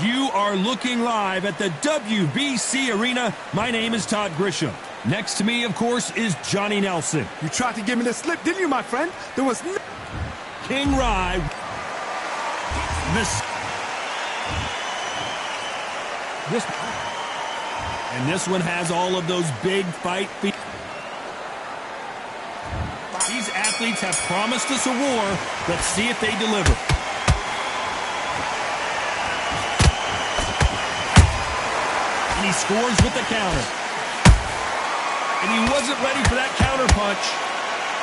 You are looking live at the WBC Arena. My name is Todd Grisham. Next to me, of course, is Johnny Nelson. You tried to give me the slip, didn't you, my friend? There was no... King Rye. And this one has all of those big fight feet. These athletes have promised us a war. Let's see if they deliver. And he scores with the counter. And he wasn't ready for that counter punch.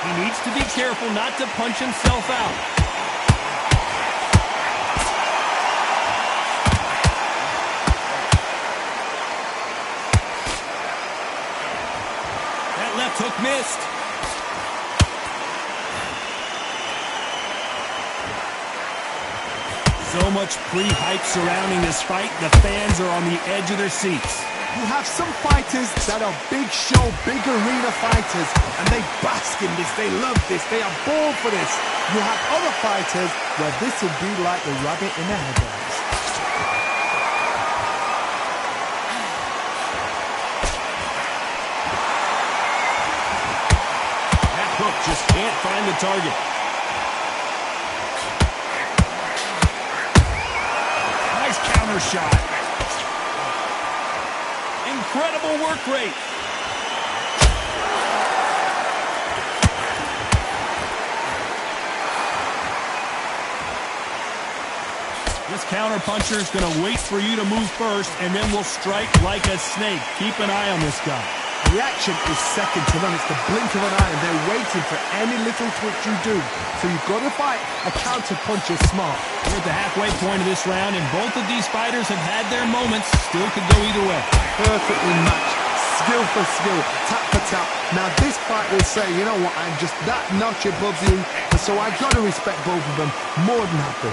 He needs to be careful not to punch himself out. That left hook missed. So much pre-hype surrounding this fight, the fans are on the edge of their seats. You have some fighters that are big show, big arena fighters, and they bask in this, they love this, they are born for this. You have other fighters where this would be like the rabbit in the headlights. That hook just can't find the target. Nice counter shot. Incredible work rate. This counter puncher is going to wait for you to move first, and then will strike like a snake. Keep an eye on this guy. Reaction is second to none. It's the blink of an eye, and they're waiting for any little twitch you do. So you've got to fight a counter puncher smart. We're at the halfway point of this round, and both of these fighters have had their moments. Still could go either way. Perfectly matched, skill for skill, tap for tap. Now this fight will say, you know what, I'm just that notch above you, and so I've got to respect both of them more than happy.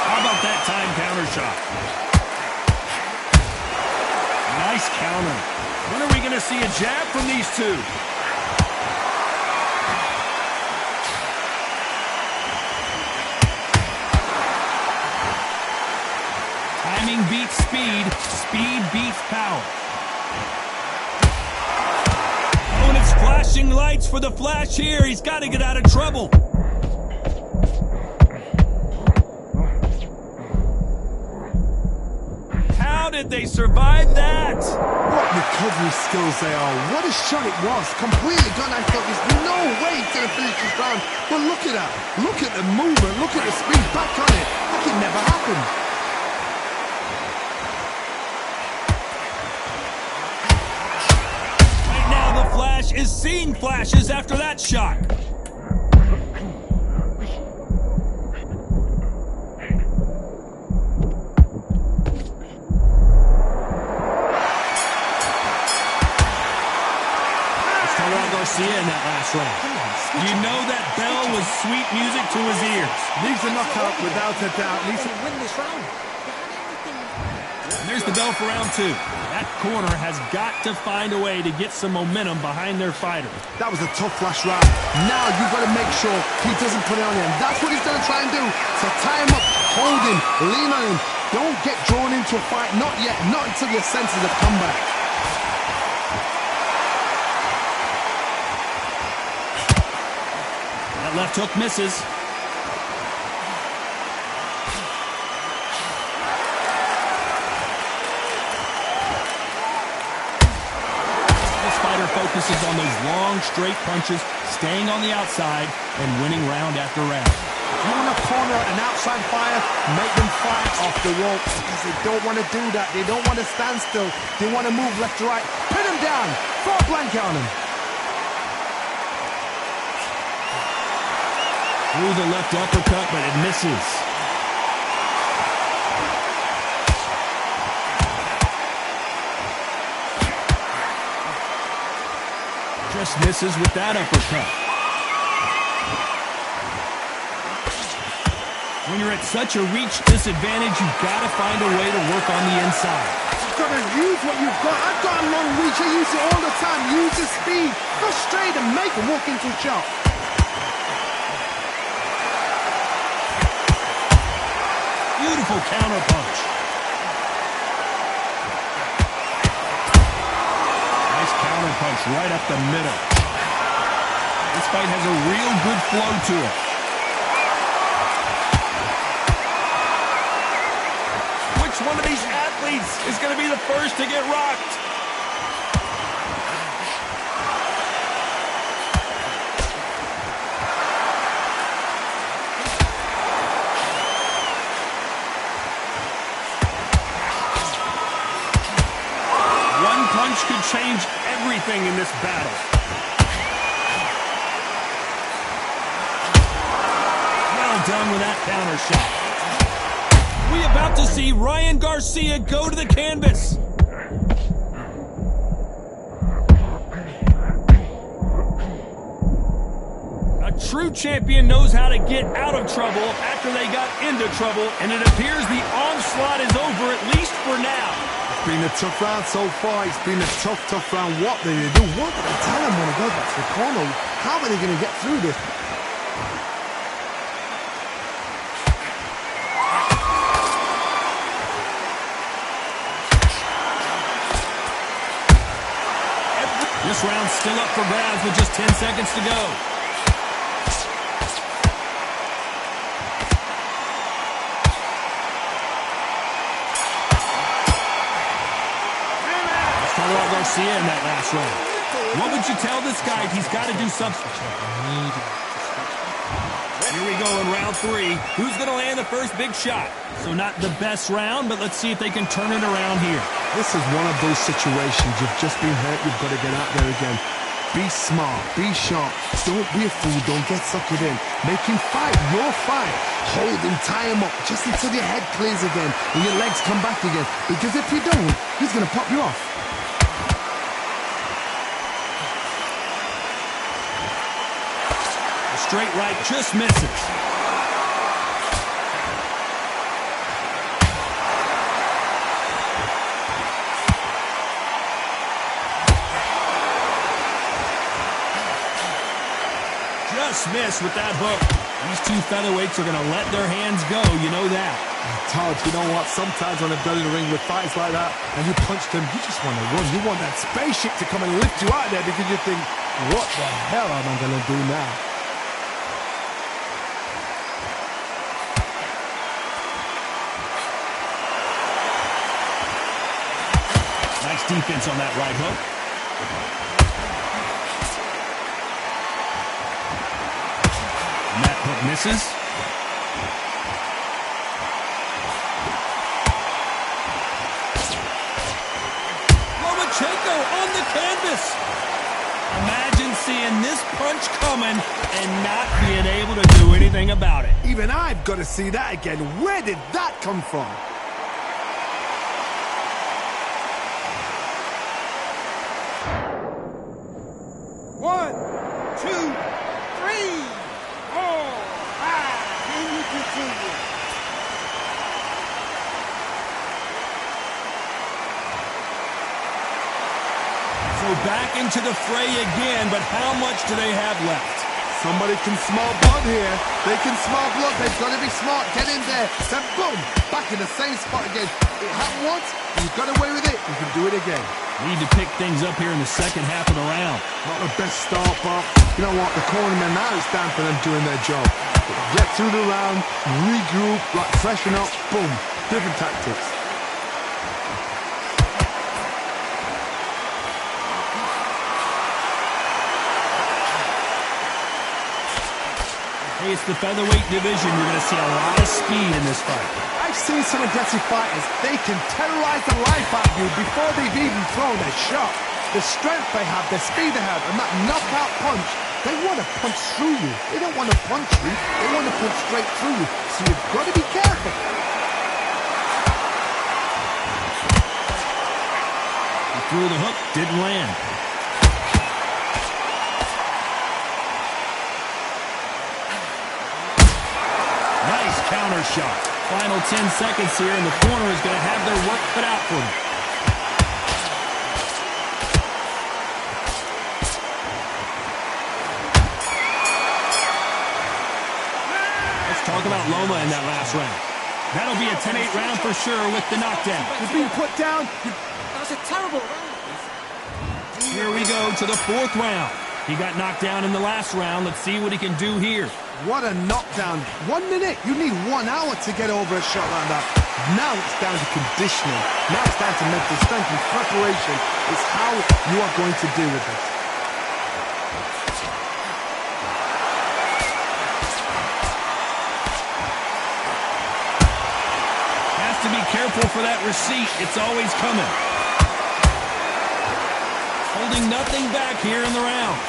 How about that time counter shot? Nice counter. When are we going to see a jab from these two? Timing beats speed. Speed beats power. Oh, and it's flashing lights for the flash here. He's got to get out of trouble. How did they survive that? What recovery skills they are. What a shot it was. Completely gone. I thought there's no way he's going to finish this round. But look at that. Look at the movement. Look at the speed. Back on it. Like it never happened. Right now the Flash is seeing flashes after that shot. In that last round. You know that bell was sweet music to his ears. Leaves a knockout without a doubt. Leaves a win this round. And there's the bell for round two. That corner has got to find a way to get some momentum behind their fighter. That was a tough flash round. Now you've got to make sure he doesn't put it on him. That's what he's going to try and do. So tie him up, hold him, lean on him. Don't get drawn into a fight. Not yet. Not until your senses have come back. Left hook misses. This fighter focuses on those long, straight punches, staying on the outside and winning round after round. If you want to corner an outside fire, make them fire off the ropes because they don't want to do that. They don't want to stand still. They want to move left to right. Pin them down. Throw a blanket on them. Through the left uppercut, but it misses. Just misses with that uppercut. When you're at such a reach disadvantage, you've got to find a way to work on the inside. You've got to use what you've got. I've got a long reach. I use it all the time. Use the speed. Go straight and make them walk into a shot. Beautiful counter punch. Nice counter punch right up the middle. This fight has a real good flow to it. Which one of these athletes is going to be the first to get rocked? One punch could change everything in this battle. Well done with that counter shot. We about to see Ryan Garcia go to the canvas. A true champion knows how to get out of trouble after they got into trouble, and it appears the onslaught is over, at least for now. It's been a tough round so far. It's been a tough round. What are they going to do? What did I tell them when I go back to the corner? How are they going to get through this? This round's still up for grabs with just 10 seconds to go. Let's talk about Garcia in that last round. What would you tell this guy if he's got to do something? Here we go in round 3. Who's going to land the first big shot? So not the best round, but let's see if they can turn it around here. This is one of those situations. You've just been hurt. You've got to get out there again. Be smart. Be sharp. Don't be a fool. Don't get suckered in. Make him fight your fight. Hold him. Tie him up just until your head clears again and your legs come back again. Because if you don't, he's going to pop you off. The straight right just misses. Just missed with that hook. These two featherweights are going to let their hands go, you know that. Todd, you know what? Sometimes when I've done in the ring with fights like that, and you punch them, you just want to run. You want that spaceship to come and lift you out there because you think, what the hell am I going to do now? Nice defense on that right hook. And that hook misses. Lomachenko on the canvas. Imagine seeing this punch coming and not being able to do anything about it. Even I've got to see that again. Where did that come from? One, two, three, four, five. Can you continue? So back into the fray again, but how much do they have left? Somebody can smell blood here. They can smell blood. They've got to be smart. Get in there. Then boom, back in the same spot again. It happened once. You got away with it. You can do it again. Need to pick things up here in the second half of the round. Not the best start, but you know what? The cornermen, now it's time for them doing their job. Get through the round, regroup, like freshen up, boom. Different tactics. Hey, it's the featherweight division. You're going to see a lot of speed in this fight. I've seen some aggressive fighters. They can terrorize the life out of you before they've even thrown a shot. The strength they have, the speed they have, and that knockout punch, they want to punch through you. They don't want to punch you. They want to punch straight through you. So you've got to be careful. He threw the hook, didn't land. Nice counter shot. Final 10 seconds here, and the corner is going to have their work cut out for them. Let's talk about Loma in that last round. That'll be a 10-8 round for sure with the knockdown. You're being put down. That's a terrible round. Here we go to the fourth round. He got knocked down in the last round. Let's see what he can do here. What a knockdown. 1 minute. You need 1 hour to get over a shot like that. Now it's down to conditioning. Now it's down to mental strength and preparation. It's how you are going to deal with this. Has to be careful for that receipt. It's always coming. Holding nothing back here in the round.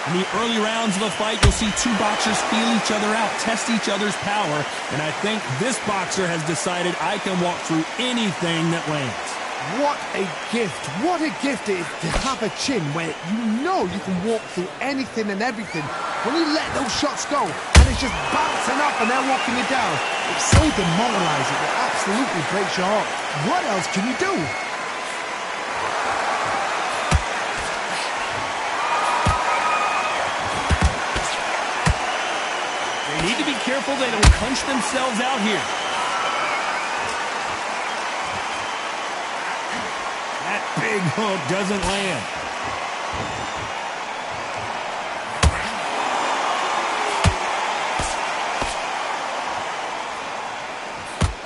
In the early rounds of the fight, you'll see two boxers feel each other out, test each other's power, and I think this boxer has decided I can walk through anything that lands. What a gift. What a gift it is to have a chin where you know you can walk through anything and everything. When you let those shots go and it's just bouncing up and they're walking you down, it's so demoralizing. It absolutely breaks your heart. What else can you do? They need to be careful they don't punch themselves out here. That big hook doesn't land.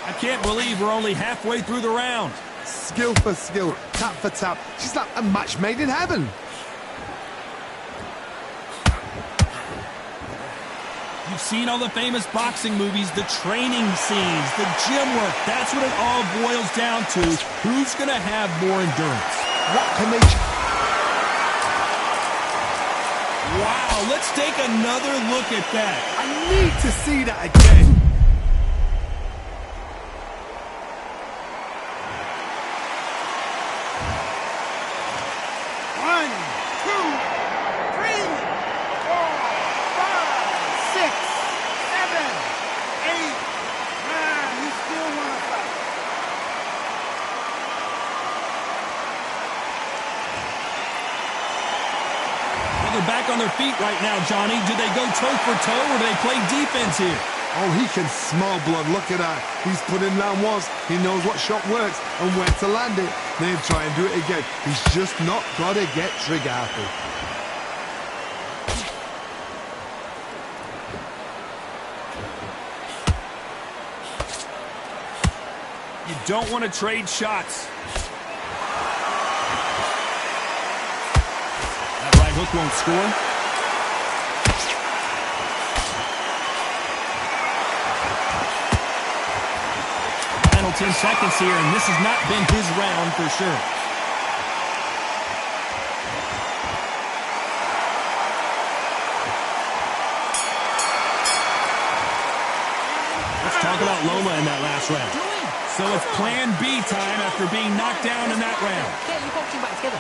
I can't believe we're only halfway through the round. Skill for skill, tap for tap. She's like a match made in heaven. You've seen all the famous boxing movies, the training scenes, the gym work. That's what it all boils down to. Who's going to have more endurance? What can they... Wow, let's take another look at that. I need to see that again. One, two, three, 4, 5, 6, 7, 8, 9. You still want to fight? Well, they're back on their feet right now, Johnny. Do they go toe for toe or do they play defense here? Oh, he can smell blood. Look at that. He's put in round once. He knows what shot works and where to land it. Then try and do it again. He's just not got to get trigger happy. You don't want to trade shots. That right hook won't score. Final 10 seconds here, and this has not been his round for sure. Let's talk about Lola in that last round. So it's plan B time after being knocked down in that round. Get your boxing back together.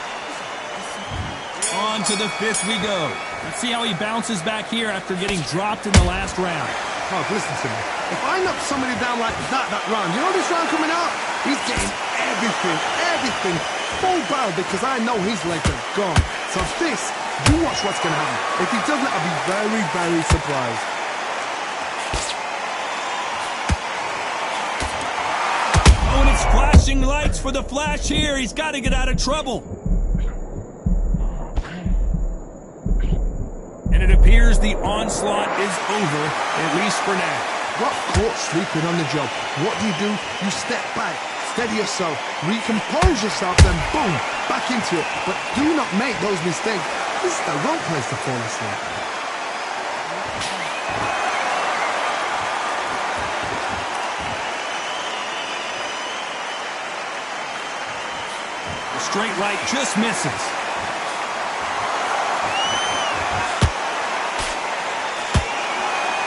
On to the fifth we go. Let's see how he bounces back here after getting dropped in the last round. Oh, listen to me. If I knock somebody down like that round, you know this round coming out? He's getting everything full barrel because I know his legs are gone. So this, you watch what's going to happen. If he doesn't, I'll be very, very surprised. Oh, and it's flashing lights for the Flash here. He's got to get out of trouble. And it appears the onslaught is over, at least for now. Got caught sleeping on the job. What do? You step back, steady yourself, recompose yourself, then boom, back into it. But do not make those mistakes. This is the wrong place to fall asleep. The straight right just misses.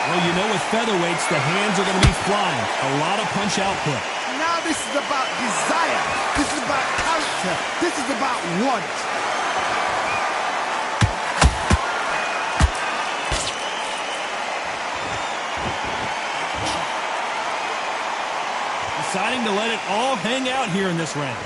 Well, you know with featherweights, the hands are going to be flying. A lot of punch output. Now this is about desire. This is about character. This is about want. Deciding to let it all hang out here in this round.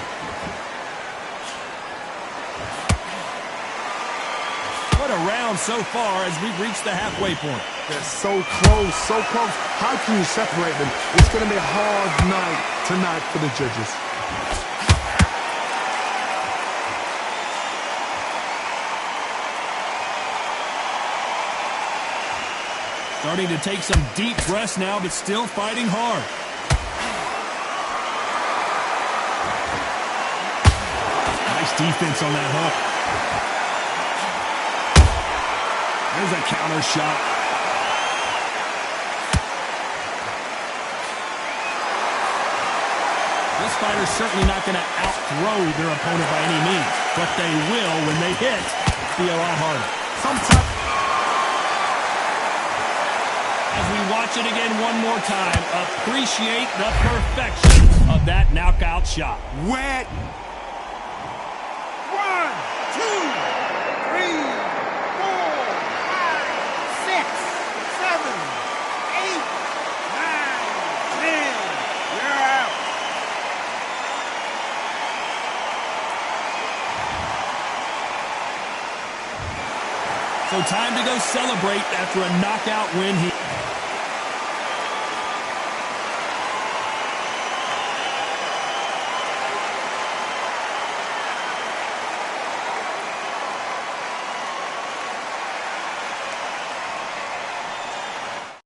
What What a round so far as we've reached the halfway point. They're so close, so close. How can you separate them? It's going to be a hard night tonight for the judges. Starting to take some deep breaths now, but still fighting hard. Nice defense on that hook. There's a counter shot. This fighter's certainly not going to out-throw their opponent by any means, but they will, when they hit, be a lot harder. Sometimes. As we watch it again one more time, appreciate the perfection of that knockout shot. Wet. 1, 2, 3, 4, 5, 6, 7, 8, 9, 10. You're out. So time to go celebrate after a knockout win here.